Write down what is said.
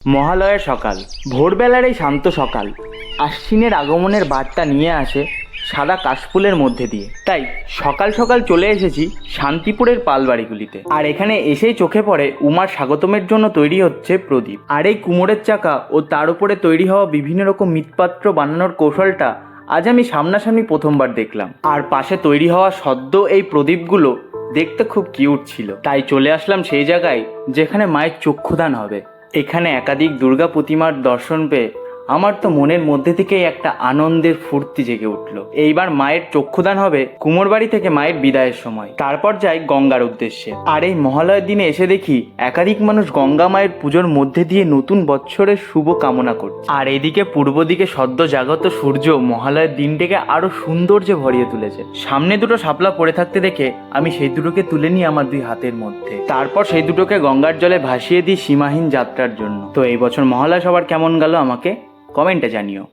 মহালয়ার সকাল, ভোরবেলার এই শান্ত সকাল আশ্বিনের আগমনের বার্তা নিয়ে আসে সাদা কাশফুলের মধ্যে দিয়ে। তাই সকাল সকাল চলে এসেছি শান্তিপুরের পালবাড়িগুলিতে। আর এখানে এসেই চোখে পড়ে উমার স্বাগতমের জন্য তৈরি হচ্ছে প্রদীপ। আর এই কুমোরের চাকা ও তার উপরে তৈরি হওয়া বিভিন্ন রকম মৃৎপাত্র বানানোর কৌশলটা আজ আমি সামনাসামনি প্রথমবার দেখলাম। আর পাশে তৈরি হওয়া সদ্য এই প্রদীপগুলো দেখতে খুব কিউট ছিল। তাই চলে আসলাম সেই জায়গায় যেখানে মায়ের চক্ষুদান হবে। এখানে একাধিক দুর্গা প্রতিমার দর্শন পেয়ে আমার তো মনের মধ্যে থেকেই একটা আনন্দের ফুর্তি জেগে উঠল। এইবার মায়ের চক্ষুদান হবে কুমোরবাড়ি থেকে মায়ের বিদায়ের সময়। তারপর যাই গঙ্গার উদ্দেশ্যে। আর এই মহালয়ার দিনে এসে দেখি একাধিক মানুষ গঙ্গা মায়ের পুজোর মধ্যে দিয়ে নতুন বৎসরের শুভ কামনা করছে। আর এদিকে পূর্ব দিকে সদ্য জাগত সূর্য মহালয়ার দিনটাকে আরো সৌন্দর্যে ভরিয়ে তুলেছে। সামনে দুটো শাপলা পড়ে থাকতে দেখে আমি সেই দুটোকে তুলে নিই আমার দুই হাতের মধ্যে। তারপর সেই দুটোকে গঙ্গার জলে ভাসিয়ে দিই সীমাহীন যাত্রার জন্য। তো এই বছর মহালয়া সবার কেমন গেল আমাকে কমেন্টে জানিও।